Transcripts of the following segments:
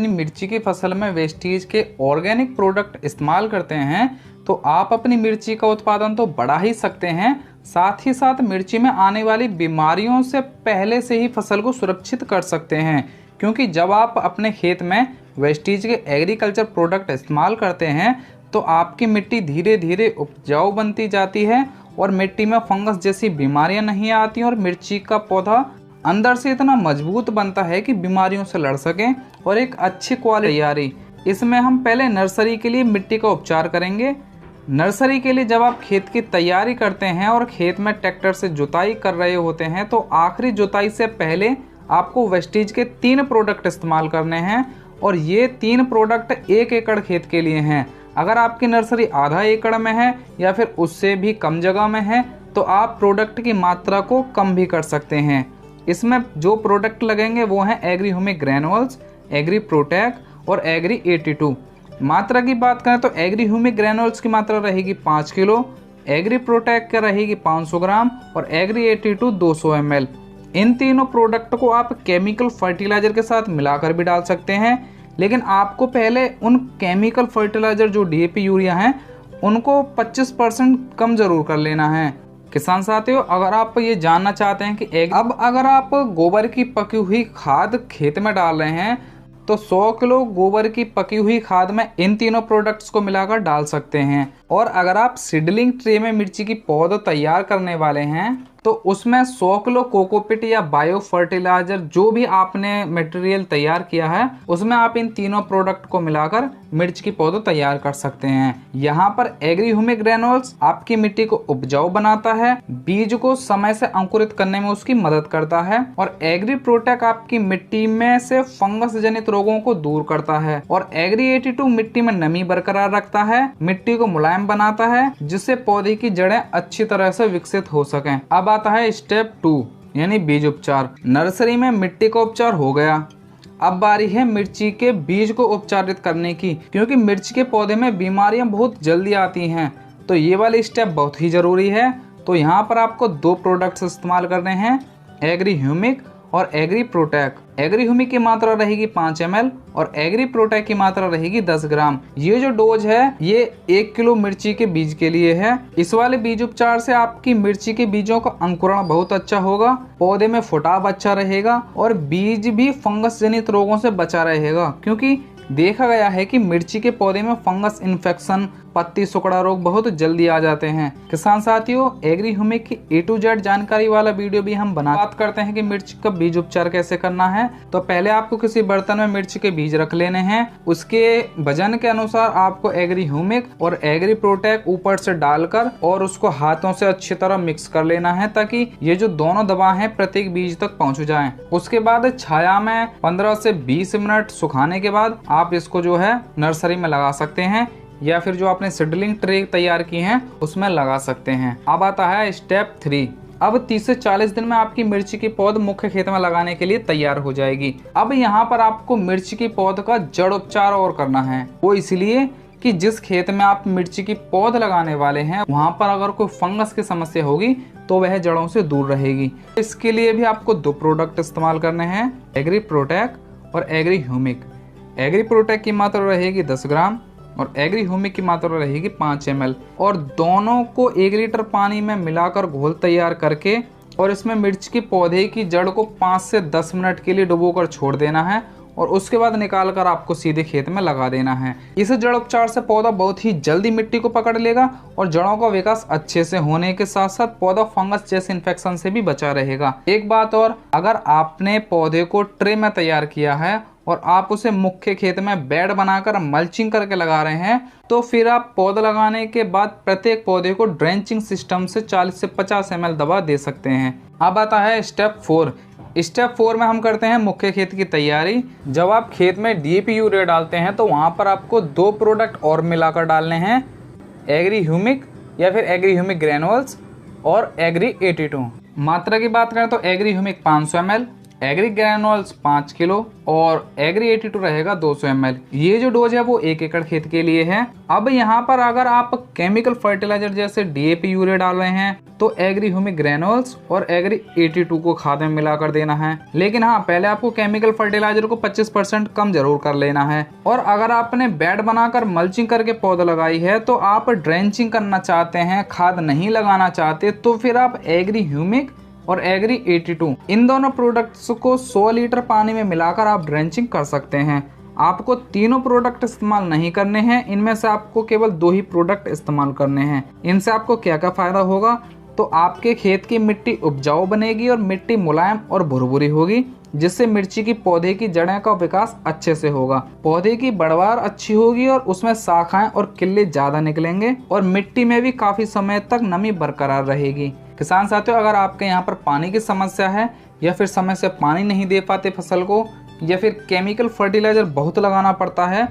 अपनी मिर्ची की फसल में वेस्टेज के ऑर्गेनिक प्रोडक्ट इस्तेमाल करते हैं तो आप अपनी मिर्ची का उत्पादन तो बढ़ा ही सकते हैं, साथ ही साथ मिर्ची में आने वाली बीमारियों से पहले से ही फसल को सुरक्षित कर सकते हैं। क्योंकि जब आप अपने खेत में वेस्टेज के एग्रीकल्चर प्रोडक्ट इस्तेमाल करते हैं तो आपकी मिट्टी धीरे धीरे उपजाऊ बनती जाती है और मिट्टी में फंगस जैसी बीमारियां नहीं आती और मिर्ची का पौधा अंदर से इतना मजबूत बनता है कि बीमारियों से लड़ सकें और एक अच्छी क्वालिटी तैयारी। इसमें हम पहले नर्सरी के लिए मिट्टी का उपचार करेंगे। नर्सरी के लिए जब आप खेत की तैयारी करते हैं और खेत में ट्रैक्टर से जुताई कर रहे होते हैं तो आखिरी जुताई से पहले आपको वेस्टेज के 3 प्रोडक्ट इस्तेमाल करने हैं और ये 3 प्रोडक्ट 1 एकड़ खेत के लिए हैं। अगर आपकी नर्सरी आधा एकड़ में है या फिर उससे भी कम जगह में है तो आप प्रोडक्ट की मात्रा को कम भी कर सकते हैं। इसमें जो प्रोडक्ट लगेंगे वो हैं Agri humic granules, Agri Protek और एग्री 82। मात्रा की बात करें तो एग्री ह्यूमिक ग्रैनुअल्स की मात्रा रहेगी 5 किलो, एग्री प्रोटेक का रहेगी 500 ग्राम और एग्री 82 200 ml। इन तीनों प्रोडक्ट को आप केमिकल फर्टिलाइजर के साथ मिलाकर भी डाल सकते हैं, लेकिन आपको पहले उन केमिकल फर्टिलाइजर जो डीएपी यूरिया हैं उनको 25% कम जरूर कर लेना है। किसान साथियों, अगर आप ये जानना चाहते हैं कि अब अगर आप गोबर की पकी हुई खाद खेत में डाल रहे हैं तो 100 किलो गोबर की पकी हुई खाद में इन तीनों प्रोडक्ट्स को मिलाकर डाल सकते हैं। और अगर आप सीडलिंग ट्रे में मिर्ची की पौध तैयार करने वाले हैं तो उसमें 100 किलो कोकोपीट या बायो फर्टिलाइजर जो भी आपने मटेरियल तैयार किया है उसमें आप इन तीनों प्रोडक्ट को मिलाकर मिर्च की पौध तैयार कर सकते हैं। यहाँ पर एग्री ह्यूमिक ग्रैनुअल्स आपकी मिट्टी को उपजाऊ बनाता है, बीज को समय से अंकुरित करने में उसकी मदद करता है और एग्री प्रोटेक आपकी मिट्टी में से फंगस जनित रोगों को दूर करता है और एग्री 82 मिट्टी में नमी बरकरार रखता है, मिट्टी को मुलायम बनाता है जिससे पौधे की जड़ें अच्छी तरह से विकसित हो सकें। अब आता है स्टेप 2 यानी बीज उपचार। नर्सरी में मिट्टी का उपचार हो गया, अब बारी है मिर्ची के बीज को उपचारित करने की। क्योंकि मिर्च के पौधे में बीमारियां बहुत जल्दी आती हैं तो ये वाली स्टेप बहुत ही जरूरी है। तो यहाँ पर आपको 2 प्रोडक्ट्स इस्तेमाल करने हैं, एग्री ह्यूमिक और एग्री प्रोटेक। एग्री ह्यूमिक की मात्रा रहेगी 5 ml और एग्री प्रोटेक की मात्रा रहेगी 10 ग्राम। ये जो डोज है ये 1 किलो मिर्ची के बीज के लिए है। इस वाले बीज उपचार से आपकी मिर्ची के बीजों का अंकुरण बहुत अच्छा होगा, पौधे में फुटाव अच्छा रहेगा और बीज भी फंगस जनित रोगों से बचा रहेगा। क्योंकि देखा गया है कि मिर्ची के पौधे में फंगस इन्फेक्शन, पत्ती सुकड़ा रोग बहुत जल्दी आ जाते हैं। किसान साथियों, एग्री ह्यूमिक की A to Z जानकारी वाला वीडियो भी हम बात करते हैं कि मिर्च का बीज उपचार कैसे करना है। तो पहले आपको किसी बर्तन में मिर्च के बीज रख लेने हैं, उसके वजन के अनुसार आपको एग्री ह्यूमिक और एग्री प्रोटेक ऊपर से डालकर और उसको हाथों से अच्छी तरह मिक्स कर लेना है ताकि ये जो दोनों दवा है प्रत्येक बीज तक पहुंच जाएं। उसके बाद छाया में 15 से 20 मिनट सुखाने के बाद आप इसको जो है नर्सरी में लगा सकते हैं या फिर जो आपने सीडलिंग ट्रे तैयार की हैं उसमें लगा सकते हैं। अब आता है स्टेप 3। अब 30 से 40 दिन में आपकी मिर्ची की पौध मुख्य खेत में लगाने के लिए तैयार हो जाएगी। अब यहाँ पर आपको मिर्ची की पौध का जड़ उपचार और करना है, वो इसलिए कि जिस खेत में आप मिर्ची की पौध लगाने वाले हैं वहाँ पर अगर कोई फंगस की समस्या होगी तो वह जड़ों से दूर रहेगी। इसके लिए भी आपको 2 प्रोडक्ट इस्तेमाल करने हैं, एग्री प्रोटेक और एग्री ह्यूमिक। एग्री प्रोटेक की मात्रा रहेगी 10 ग्राम और एग्री ह्यूमिक की मात्रा रहेगी 5 ml और दोनों को 1 लीटर पानी में मिलाकर घोल तैयार करके और इसमें मिर्च के पौधे की जड़ को 5 से 10 मिनट के लिए डुबोकर छोड़ देना है और उसके बाद निकाल कर आपको सीधे खेत में लगा देना है। इस जड़ उपचार से पौधा बहुत ही जल्दी मिट्टी को पकड़ लेगा और जड़ों का विकास अच्छे से होने के साथ साथ पौधा फंगस जैसे इन्फेक्शन से भी बचा रहेगा। एक बात और, अगर आपने पौधे को ट्रे में तैयार किया है और आप उसे मुख्य खेत में बेड बनाकर मल्चिंग करके लगा रहे हैं तो फिर आप पौधा लगाने के बाद प्रत्येक पौधे को ड्रेंचिंग सिस्टम से 40 से 50 ml दवा दे सकते हैं। अब आता है स्टेप 4। स्टेप 4 में हम करते हैं मुख्य खेत की तैयारी। जब आप खेत में डीएपी यूरिया डालते हैं तो वहाँ पर आपको 2 प्रोडक्ट और मिलाकर डालने हैं, एग्री ह्यूमिक या फिर एग्री ह्यूमिक ग्रैनुअल्स और एग्री 82। मात्रा की बात करें तो Agri humic 500 ml Agri granules 5 kilo और एग्री 82 रहेगा 200 ml। ये जो डोज है वो 1 एकड़ खेत के लिए है। अब यहाँ पर अगर आप केमिकल फर्टिलाइजर जैसे DAP यूरिया डाल रहे हैं तो एग्री ह्यूमिक ग्रेनुअल्स और एग्री 82 को खाद में मिलाकर देना है। लेकिन हाँ, पहले आपको केमिकल फर्टिलाइजर को 25% कम जरूर कर लेना है। और अगर आपने बेड बनाकर मल्चिंग करके पौधा लगाई है तो आप ड्रेंचिंग करना चाहते हैं, खाद नहीं लगाना चाहते, तो फिर आप एग्री ह्यूमिक और एग्री 82 इन दोनों प्रोडक्ट्स को 100 लीटर पानी में मिलाकर आप ड्रेंचिंग कर सकते हैं। आपको तीनों प्रोडक्ट इस्तेमाल नहीं करने हैं, इनमें से आपको केवल 2 ही प्रोडक्ट इस्तेमाल करने हैं। इनसे आपको क्या क्या फायदा होगा, तो आपके खेत की मिट्टी उपजाऊ बनेगी और मिट्टी मुलायम और भुरभुरी होगी, जिससे मिर्ची की पौधे की जड़ें का विकास अच्छे से होगा, पौधे की बढ़वार अच्छी होगी और उसमें शाखाएं और किल्ले ज्यादा निकलेंगे और मिट्टी में भी काफी समय तक नमी बरकरार रहेगी। किसान साथियों, अगर आपके यहाँ पर पानी की समस्या है या फिर समय से पानी नहीं दे पाते फसल को, या फिर केमिकल फर्टिलाइजर बहुत लगाना पड़ता है,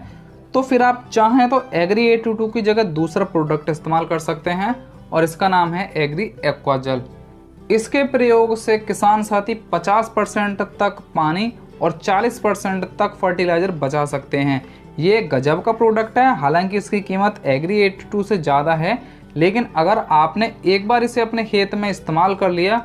तो फिर आप चाहें तो एग्री 82 की जगह दूसरा प्रोडक्ट इस्तेमाल कर सकते हैं और इसका नाम है एग्री एक्वाजल। इसके प्रयोग से किसान साथी 50% तक पानी और 40% तक फर्टिलाइजर बचा सकते हैं। ये गजब का प्रोडक्ट है। हालांकि इसकी कीमत एग्री 82 से ज़्यादा है, लेकिन अगर आपने एक बार इसे अपने खेत में इस्तेमाल कर लिया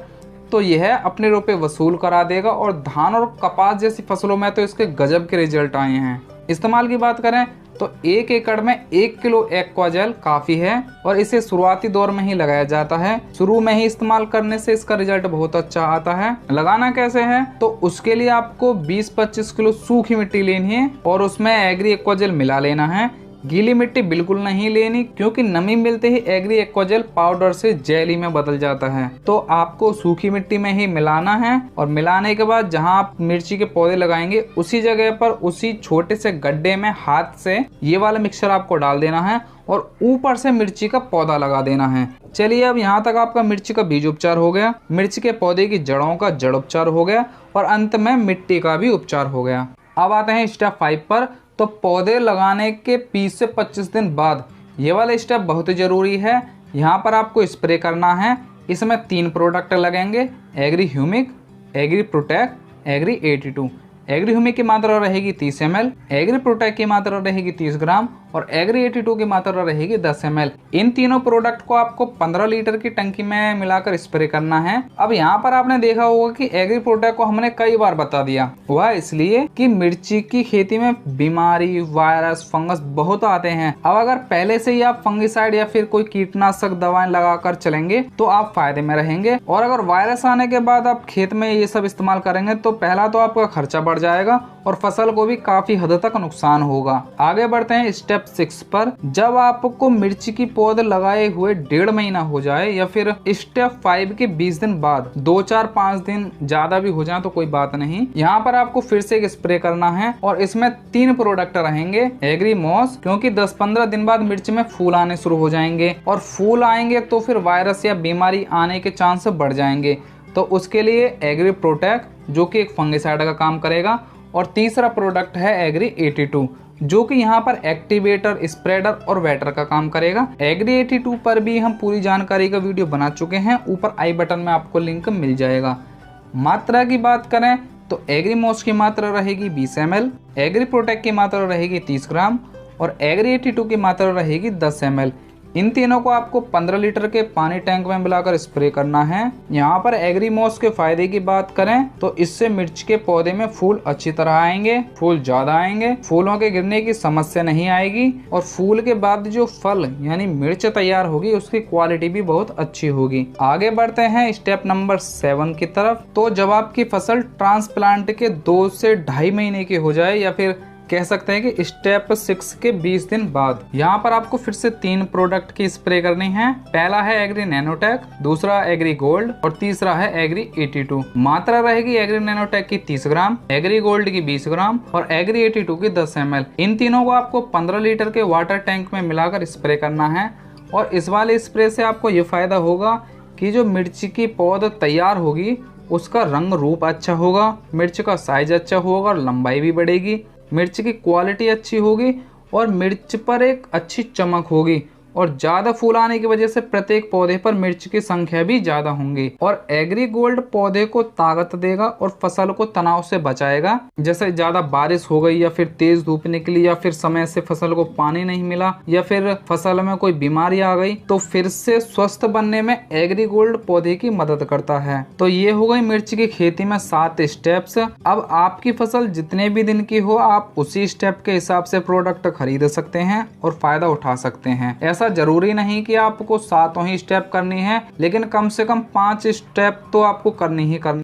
तो यह अपने रुपए वसूल करा देगा। और धान और कपास जैसी फसलों में तो इसके गजब के रिजल्ट आए हैं। इस्तेमाल की बात करें तो 1 एकड़ में 1 किलो एक्वाजेल काफी है और इसे शुरुआती दौर में ही लगाया जाता है। शुरू में ही इस्तेमाल करने से इसका रिजल्ट बहुत अच्छा आता है। लगाना कैसे है, तो उसके लिए आपको 20-25 किलो सूखी मिट्टी लेनी है और उसमें एग्री एक्वाजेल मिला लेना है। गीली मिट्टी बिल्कुल नहीं लेनी, क्योंकि नमी मिलते ही एग्री एक्वाजेल पाउडर से जेली में बदल जाता है। तो आपको सूखी मिट्टी में ही मिलाना है और मिलाने के बाद जहां आप मिर्ची के पौधे लगाएंगे उसी जगह पर उसी छोटे से गड्ढे में हाथ से ये वाला मिक्सचर आपको डाल देना है और ऊपर से मिर्ची का पौधा लगा देना है। चलिए, अब यहाँ तक आपका मिर्ची का बीज उपचार हो गया, मिर्ची के पौधे की जड़ों का जड़ उपचार हो गया और अंत में मिट्टी का भी उपचार हो गया। अब आते हैं स्टेप 5 पर। तो पौधे लगाने के 20 से 25 दिन बाद ये वाला स्टेप बहुत जरूरी है। यहाँ पर आपको स्प्रे करना है। इसमें 3 प्रोडक्ट लगेंगे, Agri humic, Agri protect, Agri 82। Agri humic की मात्रा रहेगी 30 ml, एग्री प्रोटेक्ट की मात्रा रहेगी 30 ग्राम और एग्री 82 की मात्रा रहेगी 10 ml। इन तीनों प्रोडक्ट को आपको 15 लीटर की टंकी में मिलाकर स्प्रे करना है। अब यहाँ पर आपने देखा होगा कि एग्री प्रोटेक्ट को हमने कई बार बता दिया, वह इसलिए कि मिर्ची की खेती में बीमारी, वायरस, फंगस बहुत आते हैं। अब अगर पहले से ही आप फंगिसाइड या फिर कोई कीटनाशक दवाएं लगाकर चलेंगे तो आप फायदे में रहेंगे। और अगर वायरस आने के बाद आप खेत में ये सब इस्तेमाल करेंगे तो पहला तो आपका खर्चा बढ़ जाएगा और फसल को भी काफी हद तक नुकसान होगा। आगे बढ़ते हैं स्टेप 6 पर। जब आपको मिर्ची की पौधे लगाए हुए 1.5 महीना हो जाए या फिर स्टेप 5 के 20 दिन बाद 2-4-5 दिन ज्यादा भी हो जाए तो कोई बात नहीं, यहाँ पर आपको फिर से एक स्प्रे करना है और इसमें 3 प्रोडक्ट रहेंगे। एग्री मॉस, क्योंकि 10-15 दिन बाद मिर्च में फूल आने शुरू हो जाएंगे और फूल आएंगे तो फिर वायरस या बीमारी आने के चांस बढ़ जाएंगे, तो उसके लिए एग्री प्रोटेक्ट जो कि एक फंगिसाइड का काम करेगा। और तीसरा प्रोडक्ट है एग्री 82 जो कि यहाँ पर एक्टिवेटर, स्प्रेडर और वेटर का काम करेगा। एग्री 82 पर भी हम पूरी जानकारी का वीडियो बना चुके हैं, ऊपर आई बटन में आपको लिंक मिल जाएगा। मात्रा की बात करें तो एग्री मॉस की मात्रा रहेगी 20 ml, एग्री प्रोटेक्ट की मात्रा रहेगी 30 ग्राम और एग्री 82 की मात्रा रहेगी 10 ml। इन तीनों को आपको 15 लीटर के पानी टैंक में मिलाकर स्प्रे करना है। यहाँ पर एग्री मॉस के फायदे की बात करें तो इससे मिर्च के पौधे में फूल अच्छी तरह आएंगे, फूल ज्यादा आएंगे, फूलों के गिरने की समस्या नहीं आएगी और फूल के बाद जो फल यानी मिर्च तैयार होगी उसकी क्वालिटी भी बहुत अच्छी होगी। आगे बढ़ते हैं स्टेप नंबर 7 की तरफ। तो जब आपकी फसल ट्रांसप्लांट के 2 से 2.5 महीने की हो जाए या फिर कह सकते हैं कि स्टेप 6 के 20 दिन बाद, यहाँ पर आपको फिर से 3 प्रोडक्ट की स्प्रे करनी है। पहला है एग्री नैनोटेक, दूसरा एग्री गोल्ड और तीसरा है एग्री 82। मात्रा रहेगी एग्री नैनोटेक की 30 ग्राम, एग्री गोल्ड की 20 ग्राम और एग्री 82 की 10 ml। इन तीनों को आपको 15 लीटर के वाटर टैंक में मिलाकर स्प्रे करना है। और इस वाले स्प्रे से आपको ये फायदा होगा कि जो मिर्ची की पौध तैयार होगी उसका रंग रूप अच्छा होगा, मिर्च का साइज अच्छा होगा और लंबाई भी बढ़ेगी, मिर्च की क्वालिटी अच्छी होगी और मिर्च पर एक अच्छी चमक होगी और ज्यादा फूल आने की वजह से प्रत्येक पौधे पर मिर्च की संख्या भी ज्यादा होंगी। और एग्री गोल्ड पौधे को ताकत देगा और फसल को तनाव से बचाएगा। जैसे ज्यादा बारिश हो गई या फिर तेज धूप निकली या फिर समय से फसल को पानी नहीं मिला या फिर फसल में कोई बीमारी आ गई तो फिर से स्वस्थ बनने में एग्री गोल्ड पौधे की मदद करता है। तो ये हो गई मिर्च की खेती में 7 स्टेप्स। अब आपकी फसल जितने भी दिन की हो आप उसी स्टेप के हिसाब से प्रोडक्ट खरीद सकते हैं और फायदा उठा सकते हैं। ऐसा जरूरी नहीं कि आपको 7 ही स्टेप करनी है, लेकिन कम से कम 5 स्टेप तो आपको करनी ही करनी